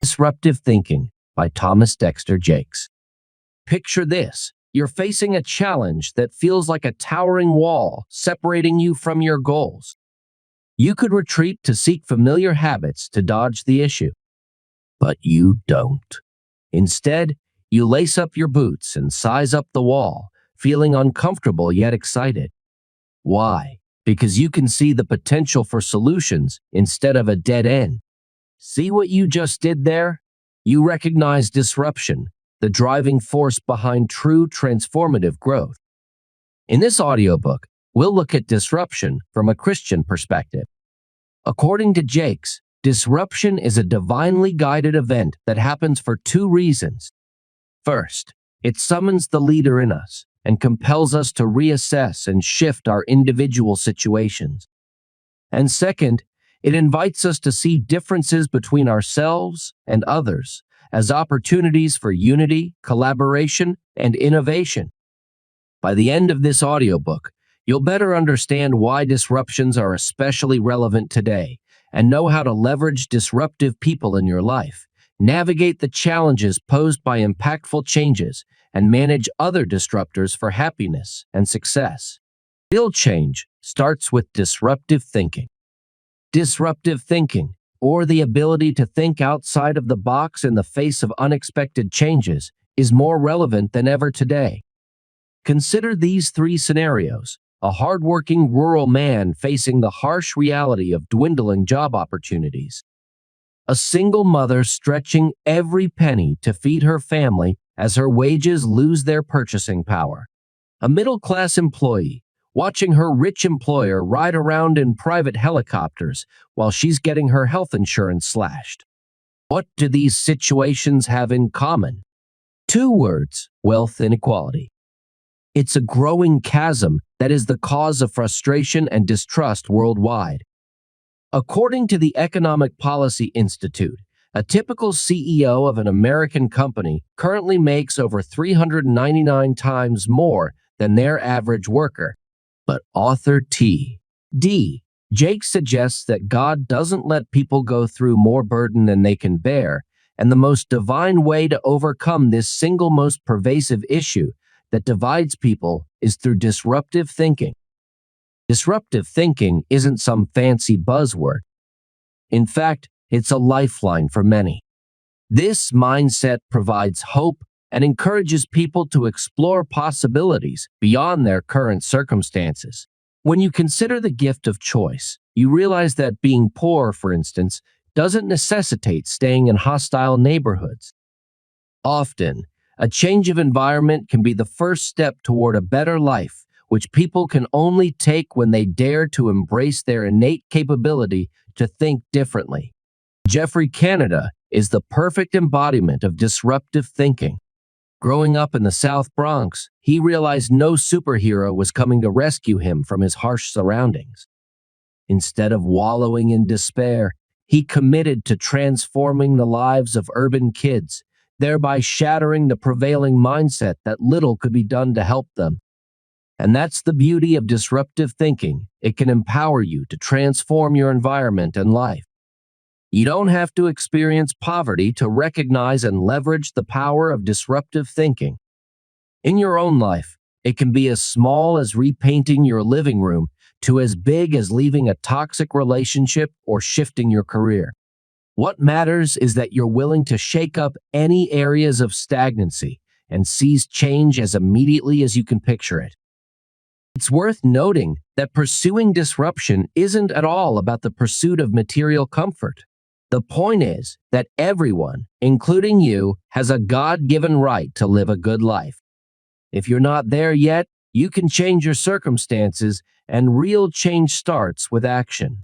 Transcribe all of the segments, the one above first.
Disruptive Thinking by Thomas Dexter Jakes. Picture this. You're facing a challenge that feels like a towering wall separating you from your goals. You could retreat to seek familiar habits to dodge the issue. But you don't. Instead, you lace up your boots and size up the wall, feeling uncomfortable yet excited. Why? Because you can see the potential for solutions instead of a dead end. See what you just did there? You recognize disruption, the driving force behind true transformative growth. In this audiobook, we'll look at disruption from a Christian perspective. According to Jakes, disruption is a divinely guided event that happens for two reasons. First, it summons the leader in us and compels us to reassess and shift our individual situations. And second, it invites us to see differences between ourselves and others as opportunities for unity, collaboration, and innovation. By the end of this audiobook, you'll better understand why disruptions are especially relevant today and know how to leverage disruptive people in your life, navigate the challenges posed by impactful changes, and manage other disruptors for happiness and success. Real change starts with disruptive thinking. Disruptive thinking, or the ability to think outside of the box in the face of unexpected changes, is more relevant than ever today. Consider these three scenarios: a hardworking rural man facing the harsh reality of dwindling job opportunities, a single mother stretching every penny to feed her family as her wages lose their purchasing power, a middle-class employee watching her rich employer ride around in private helicopters while she's getting her health insurance slashed. What do these situations have in common? Two words: wealth inequality. It's a growing chasm that is the cause of frustration and distrust worldwide. According to the Economic Policy Institute, a typical CEO of an American company currently makes over 399 times more than their average worker. But author T.D. Jakes suggests that God doesn't let people go through more burden than they can bear, and the most divine way to overcome this single most pervasive issue that divides people is through disruptive thinking. Disruptive thinking isn't some fancy buzzword. In fact, it's a lifeline for many. This mindset provides hope and encourages people to explore possibilities beyond their current circumstances. When you consider the gift of choice, you realize that being poor, for instance, doesn't necessitate staying in hostile neighborhoods. Often, a change of environment can be the first step toward a better life, which people can only take when they dare to embrace their innate capability to think differently. Geoffrey Canada is the perfect embodiment of disruptive thinking. Growing up in the South Bronx, he realized no superhero was coming to rescue him from his harsh surroundings. Instead of wallowing in despair, he committed to transforming the lives of urban kids, thereby shattering the prevailing mindset that little could be done to help them. And that's the beauty of disruptive thinking. It can empower you to transform your environment and life. You don't have to experience poverty to recognize and leverage the power of disruptive thinking. In your own life, it can be as small as repainting your living room to as big as leaving a toxic relationship or shifting your career. What matters is that you're willing to shake up any areas of stagnancy and seize change as immediately as you can picture it. It's worth noting that pursuing disruption isn't at all about the pursuit of material comfort. The point is that everyone, including you, has a God-given right to live a good life. If you're not there yet, you can change your circumstances, and real change starts with action.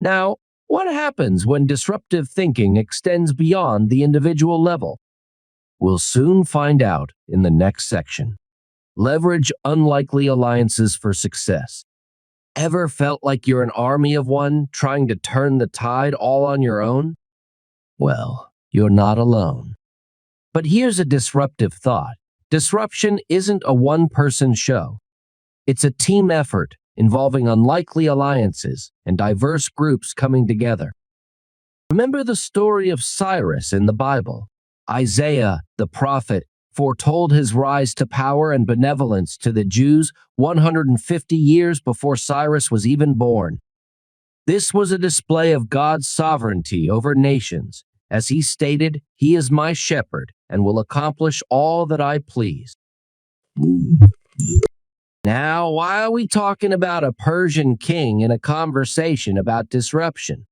Now, what happens when disruptive thinking extends beyond the individual level? We'll soon find out in the next section. Leverage unlikely alliances for success. Ever felt like you're an army of one trying to turn the tide all on your own? Well, you're not alone. But here's a disruptive thought. Disruption isn't a one-person show. It's a team effort involving unlikely alliances and diverse groups coming together. Remember the story of Cyrus in the Bible? Isaiah, the prophet, foretold his rise to power and benevolence to the Jews 150 years before Cyrus was even born. This was a display of God's sovereignty over nations. As he stated, "He is my shepherd and will accomplish all that I please." Now, why are we talking about a Persian king in a conversation about disruption?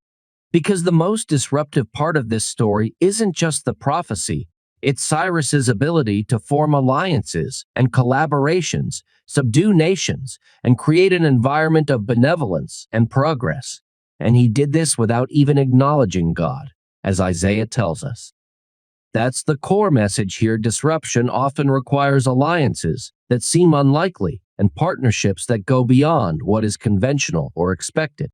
Because the most disruptive part of this story isn't just the prophecy, it's Cyrus's ability to form alliances and collaborations, subdue nations, and create an environment of benevolence and progress. And he did this without even acknowledging God, as Isaiah tells us. That's the core message here. Disruption often requires alliances that seem unlikely and partnerships that go beyond what is conventional or expected.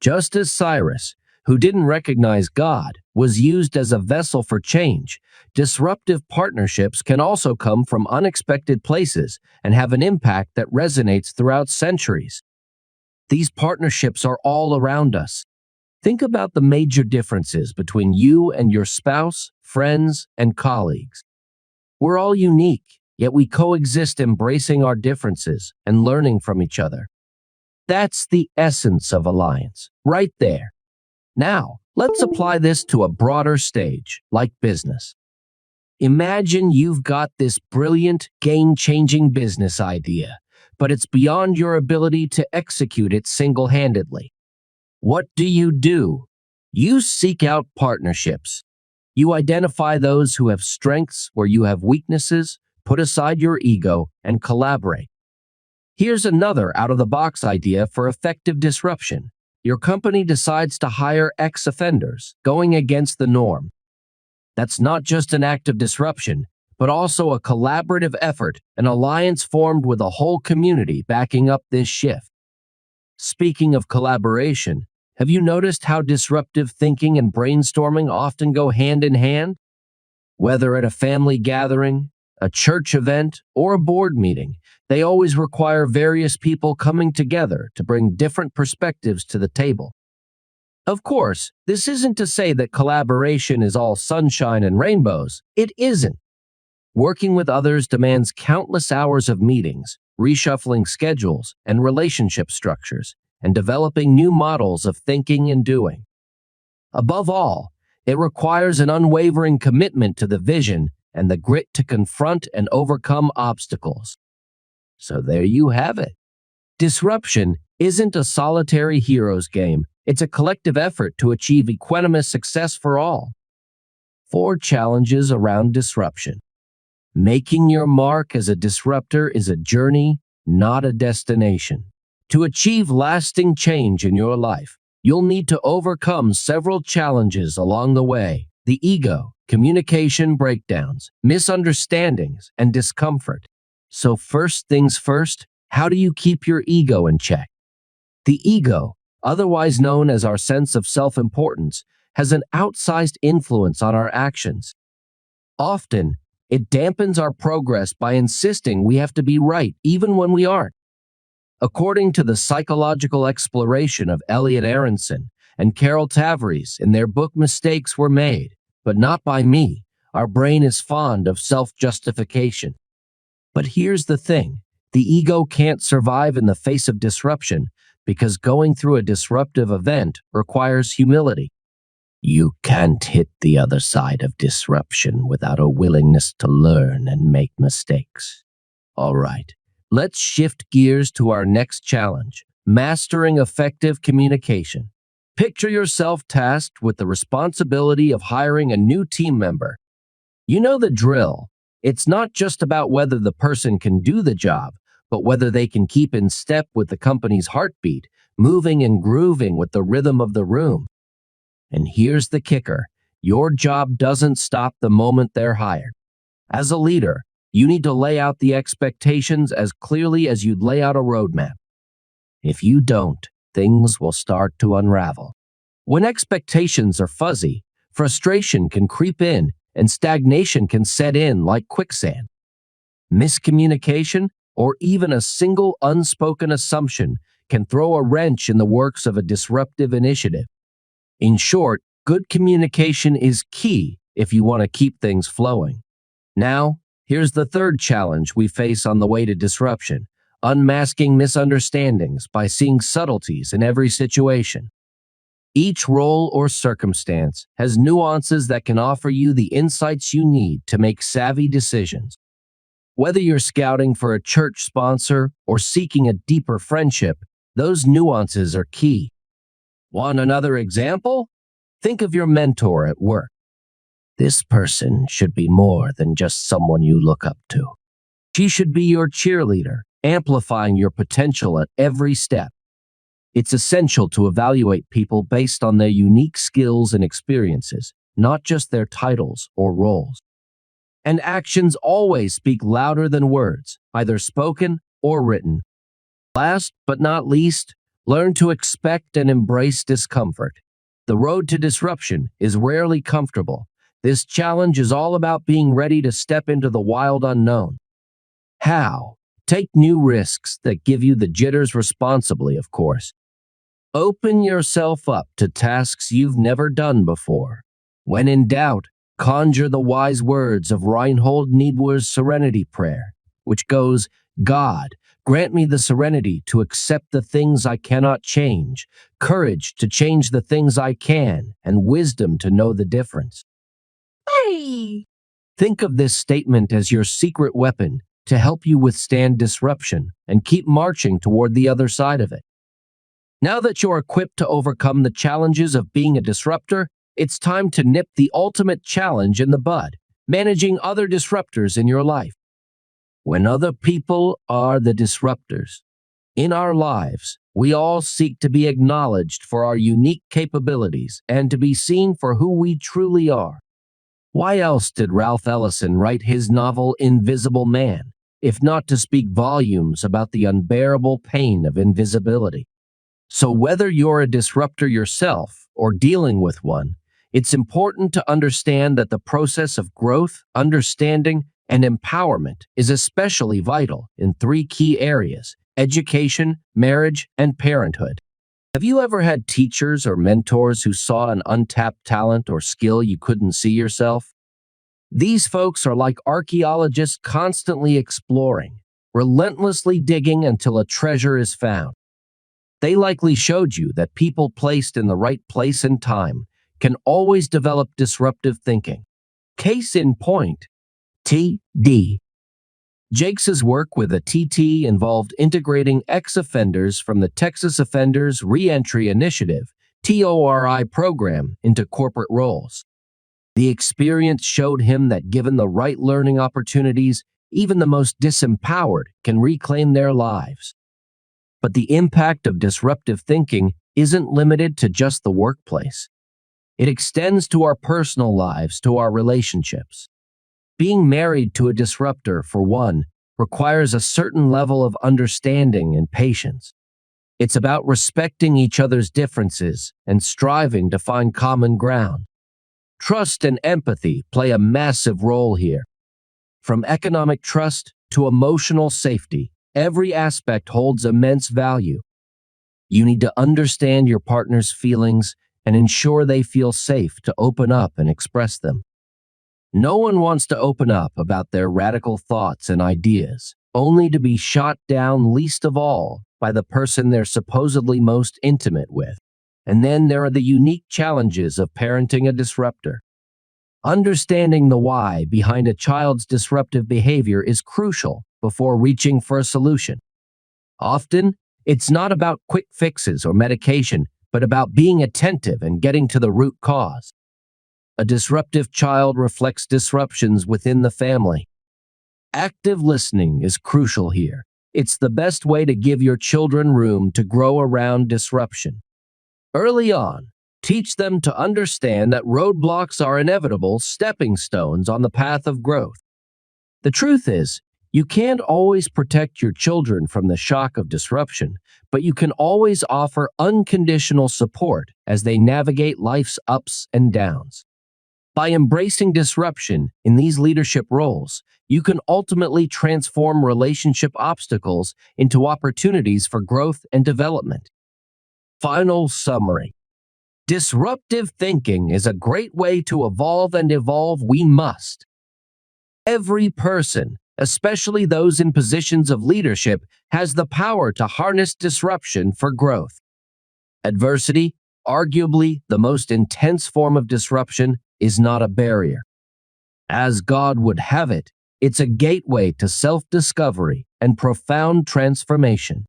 Just as Cyrus, who didn't recognize God, was used as a vessel for change, disruptive partnerships can also come from unexpected places and have an impact that resonates throughout centuries. These partnerships are all around us. Think about the major differences between you and your spouse, friends, and colleagues. We're all unique, yet we coexist, embracing our differences and learning from each other. That's the essence of alliance, right there. Now, let's apply this to a broader stage, like business. Imagine you've got this brilliant, game-changing business idea, but it's beyond your ability to execute it single-handedly. What do? You seek out partnerships. You identify those who have strengths where you have weaknesses, put aside your ego, and collaborate. Here's another out-of-the-box idea for effective disruption. Your company decides to hire ex-offenders, going against the norm. That's not just an act of disruption, but also a collaborative effort, an alliance formed with a whole community backing up this shift. Speaking of collaboration, have you noticed how disruptive thinking and brainstorming often go hand in hand? Whether at a family gathering, a church event, or a board meeting, they always require various people coming together to bring different perspectives to the table. Of course, this isn't to say that collaboration is all sunshine and rainbows. It isn't. Working with others demands countless hours of meetings, reshuffling schedules and relationship structures, and developing new models of thinking and doing. Above all, it requires an unwavering commitment to the vision and the grit to confront and overcome obstacles. So there you have it. Disruption isn't a solitary hero's game. It's a collective effort to achieve equanimous success for all. 4 challenges around disruption. Making your mark as a disruptor is a journey, not a destination. To achieve lasting change in your life, you'll need to overcome several challenges along the way: the ego, communication breakdowns, misunderstandings, and discomfort. So first things first, how do you keep your ego in check? The ego, otherwise known as our sense of self-importance, has an outsized influence on our actions. Often, it dampens our progress by insisting we have to be right even when we aren't. According to the psychological exploration of Elliot Aronson and Carol Tavries in their book Mistakes Were Made, but Not by Me, our brain is fond of self-justification. But here's the thing, the ego can't survive in the face of disruption because going through a disruptive event requires humility. You can't hit the other side of disruption without a willingness to learn and make mistakes. All right, let's shift gears to our next challenge, mastering effective communication. Picture yourself tasked with the responsibility of hiring a new team member. You know the drill. It's not just about whether the person can do the job, but whether they can keep in step with the company's heartbeat, moving and grooving with the rhythm of the room. And here's the kicker. Your job doesn't stop the moment they're hired. As a leader, you need to lay out the expectations as clearly as you'd lay out a roadmap. If you don't, things will start to unravel. When expectations are fuzzy, frustration can creep in and stagnation can set in like quicksand. Miscommunication, or even a single unspoken assumption, can throw a wrench in the works of a disruptive initiative. In short, Good communication is key if you want to keep things flowing. Now, here's the third challenge we face on the way to disruption: unmasking misunderstandings by seeing subtleties in every situation. Each role or circumstance has nuances that can offer you the insights you need to make savvy decisions. Whether you're scouting for a church sponsor or seeking a deeper friendship, those nuances are key. Want another example? Think of your mentor at work. This person should be more than just someone you look up to. She should be your cheerleader, amplifying your potential at every step. It's essential to evaluate people based on their unique skills and experiences, not just their titles or roles. And actions always speak louder than words, either spoken or written. Last but not least, learn to expect and embrace discomfort. The road to disruption is rarely comfortable. This challenge is all about being ready to step into the wild unknown. How? Take new risks that give you the jitters responsibly, of course. Open yourself up to tasks you've never done before. When in doubt, conjure the wise words of Reinhold Niebuhr's Serenity Prayer, which goes, "God, grant me the serenity to accept the things I cannot change, courage to change the things I can, and wisdom to know the difference." Hey! Think of this statement as your secret weapon to help you withstand disruption and keep marching toward the other side of it. Now that you're equipped to overcome the challenges of being a disruptor, it's time to nip the ultimate challenge in the bud: managing other disruptors in your life. When other people are the disruptors in our lives, we all seek to be acknowledged for our unique capabilities and to be seen for who we truly are. Why else did Ralph Ellison write his novel Invisible Man, if not to speak volumes about the unbearable pain of invisibility? So whether you're a disruptor yourself or dealing with one, it's important to understand that the process of growth, understanding, and empowerment is especially vital in three key areas: education, marriage, and parenthood. Have you ever had teachers or mentors who saw an untapped talent or skill you couldn't see yourself? These folks are like archaeologists constantly exploring, relentlessly digging until a treasure is found. They likely showed you that people placed in the right place and time can always develop disruptive thinking. Case in point, T.D. Jakes' work with a TT involved integrating ex-offenders from the Texas Offenders Reentry Initiative (TORI) program into corporate roles. The experience showed him that given the right learning opportunities, even the most disempowered can reclaim their lives. But the impact of disruptive thinking isn't limited to just the workplace. It extends to our personal lives, to our relationships. Being married to a disruptor, for one, requires a certain level of understanding and patience. It's about respecting each other's differences and striving to find common ground. Trust and empathy play a massive role here. From economic trust to emotional safety, every aspect holds immense value. You need to understand your partner's feelings and ensure they feel safe to open up and express them. No one wants to open up about their radical thoughts and ideas, only to be shot down, least of all by the person they're supposedly most intimate with. And then there are the unique challenges of parenting a disruptor. Understanding the why behind a child's disruptive behavior is crucial before reaching for a solution. Often, it's not about quick fixes or medication, but about being attentive and getting to the root cause. A disruptive child reflects disruptions within the family. Active listening is crucial here. It's the best way to give your children room to grow around disruption. Early on, teach them to understand that roadblocks are inevitable stepping stones on the path of growth. The truth is, you can't always protect your children from the shock of disruption, but you can always offer unconditional support as they navigate life's ups and downs. By embracing disruption in these leadership roles, you can ultimately transform relationship obstacles into opportunities for growth and development. Final summary. Disruptive thinking is a great way to evolve, and evolve we must. Every person, especially those in positions of leadership, has the power to harness disruption for growth. Adversity, arguably the most intense form of disruption, is not a barrier. As God would have it, it's a gateway to self-discovery and profound transformation.